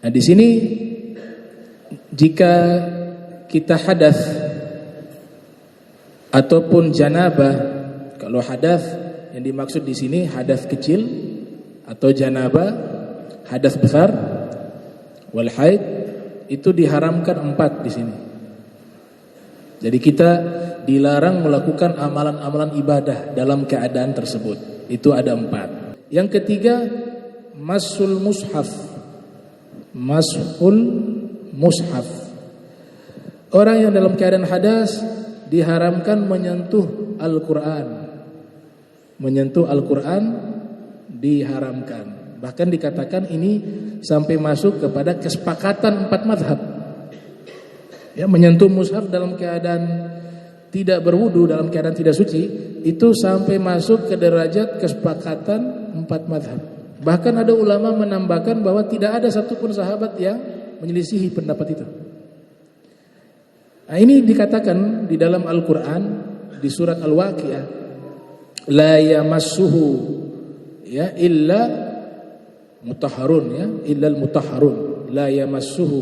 Nah, di sini jika kita hadas ataupun janabah, kalau hadas yang dimaksud di sini hadas kecil atau janabah, hadas besar, wal haid, itu diharamkan 4 di sini. Jadi kita dilarang melakukan amalan-amalan ibadah dalam keadaan tersebut. Itu ada 4. Yang ketiga, masul mushaf. Masul mushaf. Orang yang dalam keadaan hadas diharamkan menyentuh Al-Quran. Menyentuh Al-Quran diharamkan. Bahkan dikatakan ini sampai masuk kepada kesepakatan 4 mazhab. Ya, menyentuh mushaf dalam keadaan tidak berwudu, dalam keadaan tidak suci, itu sampai masuk ke derajat kesepakatan 4 mazhab. Bahkan ada ulama menambahkan bahwa tidak ada satupun sahabat yang menyelisihi pendapat itu. Nah, ini dikatakan di dalam Al-Quran di surat Al-Waqiah, la yamassuhu ya illa mutahharun, ya illal mutahharun, la yamassuhu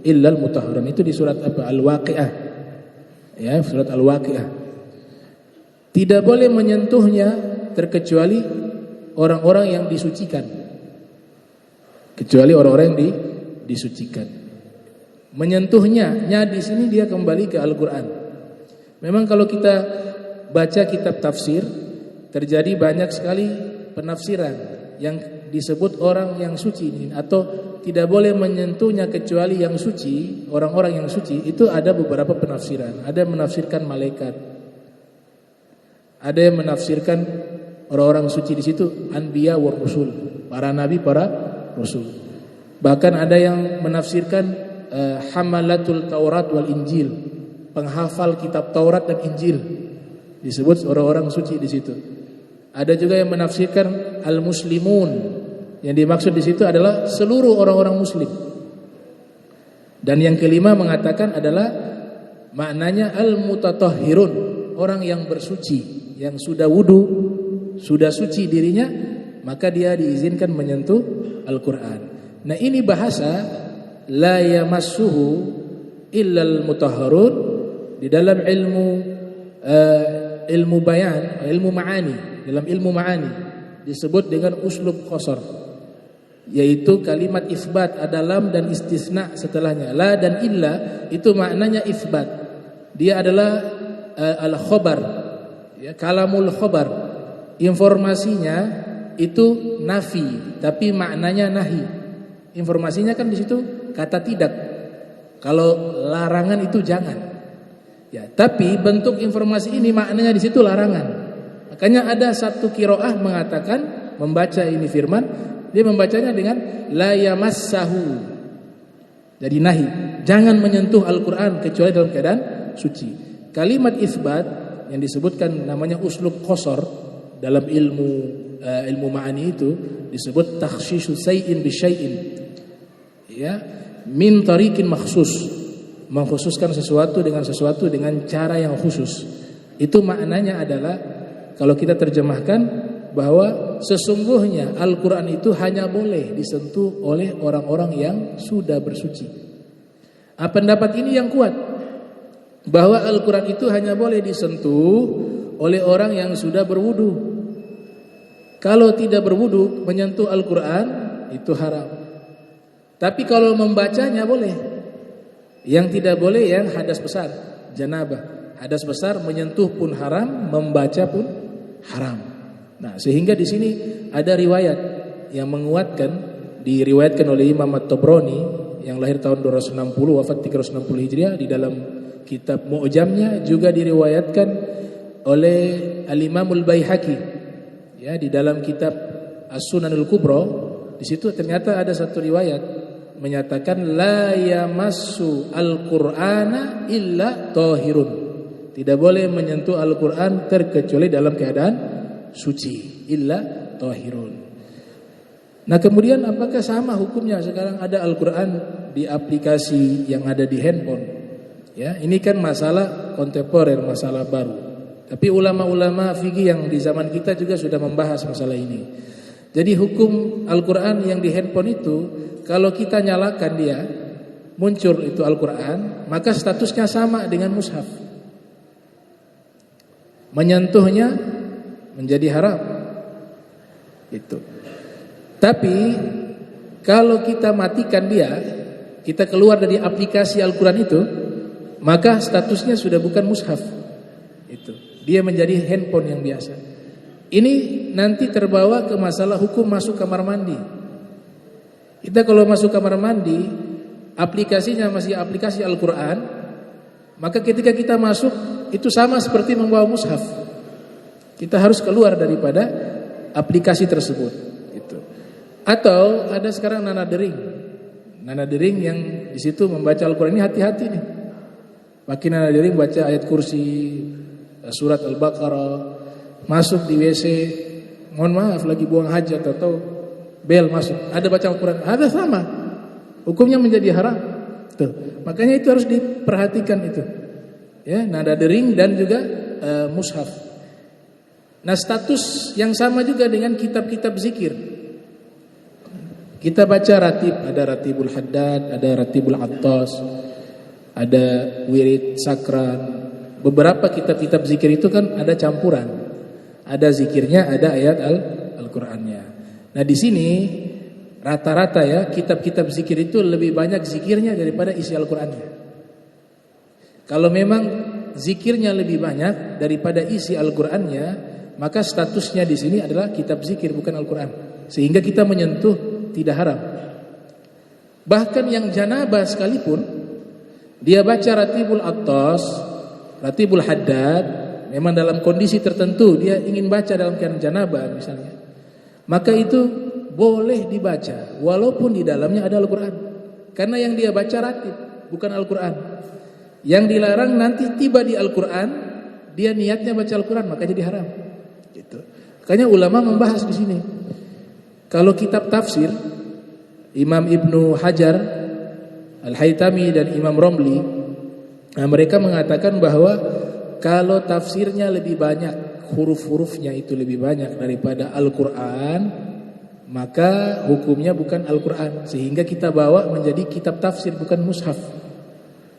illal mutahharun. Itu di surat apa? Al-Waqiah. Ya, surat Al-Waqiah. Tidak boleh menyentuhnya terkecuali orang-orang yang disucikan. Kecuali orang-orang yang disucikan. Menyentuhnya di sini dia kembali ke Al-Quran. Memang kalau kita baca kitab tafsir, terjadi banyak sekali penafsiran yang disebut orang yang suci atau tidak boleh menyentuhnya kecuali yang suci, orang-orang yang suci. Itu ada beberapa penafsiran. Ada yang menafsirkan malaikat, ada yang menafsirkan orang-orang suci di situ anbiya wa rusul, para nabi, para rasul. Bahkan ada yang menafsirkan hamalatul Taurat wal Injil, penghafal kitab Taurat dan Injil, disebut orang-orang suci di situ. Ada juga yang menafsirkan al-muslimun, yang dimaksud di situ adalah seluruh orang-orang muslim. Dan yang kelima mengatakan adalah maknanya al-mutatahhirun, orang yang bersuci, yang sudah wudu, sudah suci dirinya, maka dia diizinkan menyentuh Al-Quran. Nah, ini bahasa la yamassuhu illal mutahharun di dalam ilmu bayan, ilmu ma'ani. Dalam ilmu ma'ani disebut dengan uslub qasar, yaitu kalimat isbat ada lam dan istisna setelahnya. La dan illa itu maknanya isbat. Dia adalah al-khabar, ya, kalamul khabar. Informasinya itu nafi, tapi maknanya nahi. Informasinya kan di situ kata tidak. Kalau larangan itu jangan. Ya, tapi bentuk informasi ini maknanya di situ larangan. Makanya ada satu qiraah mengatakan, membaca ini firman, dia membacanya dengan la yamassahu. Jadi nahi, jangan menyentuh Al-Quran kecuali dalam keadaan suci. Kalimat isbat yang disebutkan namanya uslub qasar dalam ilmu ma'ani itu disebut takhshisu syai'in bi syai'in. Ya, min tariqin makhsus, mengkhususkan sesuatu dengan cara yang khusus. Itu maknanya adalah kalau kita terjemahkan bahwa sesungguhnya Al-Quran itu hanya boleh disentuh oleh orang-orang yang sudah bersuci. Pendapat ini yang kuat, bahwa Al-Quran itu hanya boleh disentuh oleh orang yang sudah berwudu. Kalau tidak berwudu menyentuh Al-Quran itu haram. Tapi kalau membacanya boleh. Yang tidak boleh yang hadas besar, janabah. Hadas besar menyentuh pun haram, membaca pun haram. Nah, sehingga di sini ada riwayat yang menguatkan, diriwayatkan oleh Imam At-Tabrani yang lahir tahun 260 wafat 360 Hijriah, di dalam kitab Mu'jamnya juga diriwayatkan oleh Al-Imamul Baihaqi, ya, di dalam kitab As-Sunanul Kubra. Di situ ternyata ada satu riwayat menyatakan la yamassu al-Qur'ana illa tahirun. Tidak boleh menyentuh Al-Quran terkecuali dalam keadaan suci, illa tahirun. Nah, kemudian apakah sama hukumnya sekarang ada Al-Quran di aplikasi yang ada di handphone? Ya, ini kan masalah kontemporer, masalah baru. Tapi ulama-ulama fikih yang di zaman kita juga sudah membahas masalah ini. Jadi hukum Al-Quran yang di handphone itu kalau kita nyalakan dia, muncul itu Al-Quran, maka statusnya sama dengan mushaf. Menyentuhnya menjadi haram. Itu. Tapi kalau kita matikan dia, kita keluar dari aplikasi Al-Quran itu, maka statusnya sudah bukan mushaf. Itu. Dia menjadi handphone yang biasa. Ini nanti terbawa ke masalah hukum masuk kamar mandi. Kita kalau masuk kamar mandi, aplikasinya masih aplikasi Al-Quran, maka ketika kita masuk itu sama seperti membawa mushaf. Kita harus keluar daripada aplikasi tersebut. Itu. Atau ada sekarang nana dering yang di situ membaca Al-Quran, ini hati-hati nih. Makin nana dering baca ayat kursi, surat Al-Baqarah, masuk di WC, mohon maaf lagi buang hajat atau bel masuk, ada baca Al-Quran, ada sama. Hukumnya menjadi haram. Tuh. Makanya itu harus diperhatikan itu. Ya, nada dering dan juga mushaf. Nah, status yang sama juga dengan kitab-kitab zikir. Kita baca ratib, ada Ratibul Haddad, ada Ratibul Attas, ada Wirid Sakran. Beberapa kitab-kitab zikir itu kan ada campuran. Ada zikirnya, ada ayat Al-Qur'annya. Nah, di sini rata-rata ya kitab-kitab zikir itu lebih banyak zikirnya daripada isi Al-Qur'annya. Kalau memang zikirnya lebih banyak daripada isi Al-Qur'annya, maka statusnya di sini adalah kitab zikir bukan Al-Qur'an. Sehingga kita menyentuh tidak haram. Bahkan yang janabah sekalipun dia baca Ratibul Attas, Ratibul Haddad, memang dalam kondisi tertentu dia ingin baca dalam keadaan janabah misalnya, maka itu boleh dibaca walaupun di dalamnya ada Al-Quran, karena yang dia baca ratib bukan Al-Quran. Yang dilarang nanti tiba di Al-Quran dia niatnya baca Al-Quran, maka jadi haram. Gitu. Makanya ulama membahas di sini. Kalau kitab tafsir Imam Ibnu Hajar Al-Haytami dan Imam Romli, nah mereka mengatakan bahwa kalau tafsirnya lebih banyak, huruf-hurufnya itu lebih banyak daripada Al-Quran, maka hukumnya bukan Al-Quran. Sehingga kita bawa menjadi kitab tafsir bukan mushaf.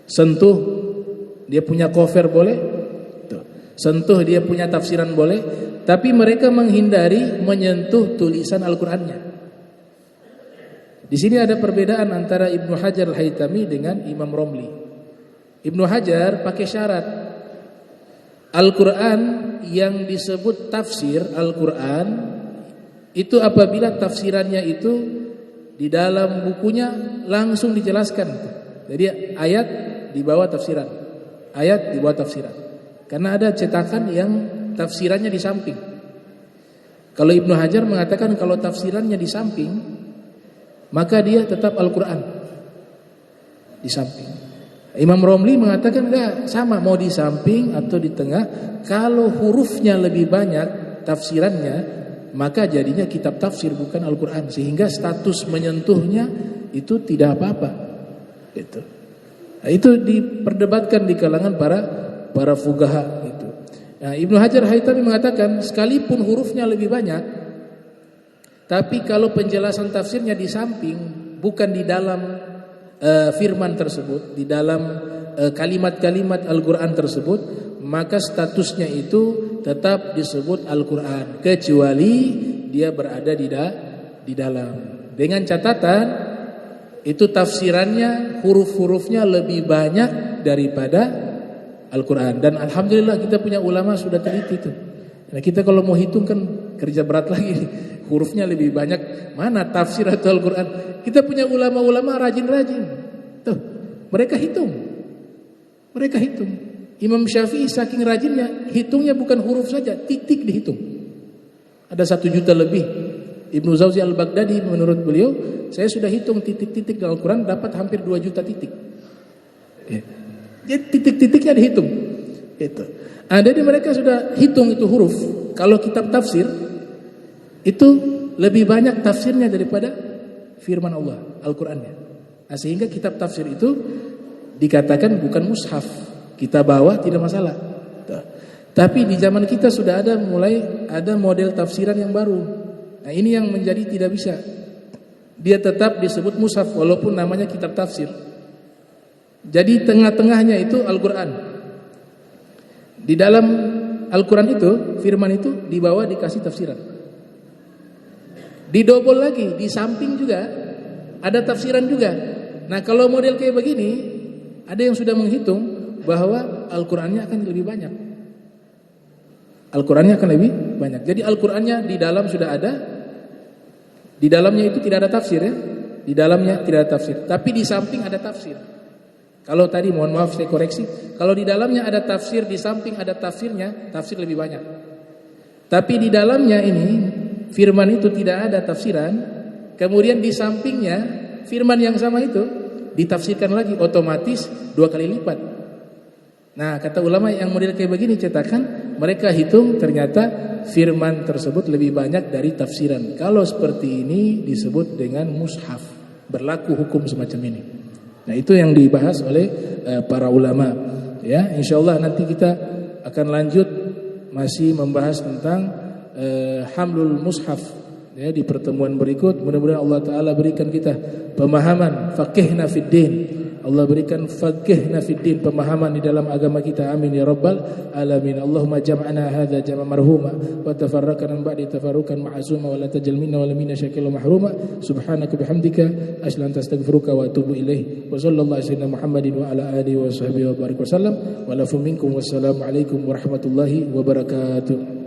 Sentuh dia punya cover boleh, sentuh dia punya tafsiran boleh, tapi mereka menghindari menyentuh tulisan Al-Qur'annya. Di sini ada perbedaan antara Ibnu Hajar Al-Haytami dengan Imam Romli. Ibnu Hajar pakai syarat, Al-Qur'an yang disebut tafsir Al-Qur'an itu apabila tafsirannya itu di dalam bukunya langsung dijelaskan. Jadi ayat di bawah tafsiran, ayat di bawah tafsiran. Karena ada cetakan yang tafsirannya di samping. Kalau Ibnu Hajar mengatakan kalau tafsirannya di samping, maka dia tetap Al-Quran di samping. Imam Romli mengatakan enggak, sama mau di samping atau di tengah. Kalau hurufnya lebih banyak tafsirannya, maka jadinya kitab tafsir bukan Al-Quran. Sehingga status menyentuhnya itu tidak apa-apa. Gitu. Nah, itu diperdebatkan di kalangan para fuqaha itu. Nah, Ibnu Hajar Haytami mengatakan sekalipun hurufnya lebih banyak, tapi kalau penjelasan tafsirnya di samping bukan di dalam firman tersebut, di dalam kalimat-kalimat Al-Qur'an tersebut, maka statusnya itu tetap disebut Al-Qur'an kecuali dia berada di dalam. Dengan catatan itu tafsirannya huruf-hurufnya lebih banyak daripada Al-Quran. Dan alhamdulillah kita punya ulama sudah teliti itu. Nah, kita kalau mau hitung kan kerja berat lagi. Hurufnya lebih banyak mana tafsir atau Al-Quran. Kita punya ulama-ulama rajin-rajin. Tuh, mereka hitung. Mereka hitung. Imam Syafi'i saking rajinnya, hitungnya bukan huruf saja, titik dihitung. Ada 1 juta lebih. Ibnu Zawzi Al-Baghdadi menurut beliau, saya sudah hitung titik-titik dalam Al-Quran dapat hampir 2 juta titik. Ya. Jadi titik-titiknya dihitung. Gitu. Nah, jadi mereka sudah hitung itu huruf. Kalau kitab tafsir itu lebih banyak tafsirnya daripada firman Allah, Al-Qur'annya. Nah, sehingga kitab tafsir itu dikatakan bukan mushaf. Kita bawa tidak masalah. Tapi di zaman kita sudah mulai ada model tafsiran yang baru. Nah, ini yang menjadi tidak bisa. dia tetap disebut mushaf walaupun namanya kitab tafsir. Jadi tengah-tengahnya itu Al-Quran. Di dalam Al-Quran itu, firman itu di bawah dikasih tafsiran. Didobol lagi, di samping juga ada tafsiran juga. Nah kalau model kayak begini, ada yang sudah menghitung bahwa Al-Qurannya akan lebih banyak. Al-Qurannya akan lebih banyak. Jadi Al-Qurannya di dalam sudah ada. Di dalamnya itu tidak ada tafsir ya. Di dalamnya tidak ada tafsir. Tapi di samping ada tafsir. Kalau tadi mohon maaf saya koreksi. Kalau di dalamnya ada tafsir, di samping ada tafsirnya, tafsir lebih banyak. Tapi di dalamnya ini firman itu tidak ada tafsiran. Kemudian di sampingnya firman yang sama itu ditafsirkan lagi, otomatis 2 kali lipat. Nah kata ulama yang model kayak begini cetakan, mereka hitung ternyata firman tersebut lebih banyak dari tafsiran. Kalau seperti ini disebut dengan mushaf, berlaku hukum semacam ini. Nah itu yang dibahas oleh para ulama. Ya, insyaallah nanti kita akan lanjut masih membahas tentang hamlul mushaf. Ya, di pertemuan berikut mudah-mudahan Allah Ta'ala berikan kita pemahaman, faqihna fid din. Allah berikan faqihna fid din, pemahaman di dalam agama kita. Amin ya rabbal alamin. Allahumma jam'ana hadza jam'a marhuma wa tafarraqna ba'di tafarruqan ma'zuma wa la tajal minna wa la minna syakila mahruma. Subhanaka bihamdika asyhadu an la ilaha illa anta astaghfiruka wa atubu ilaik. Wa sallallahu sayyidina Muhammadin wa ala alihi wa sahbihi wa barik wasallam. Wa lafu minkum wassalamu alaikum warahmatullahi wabarakatuh.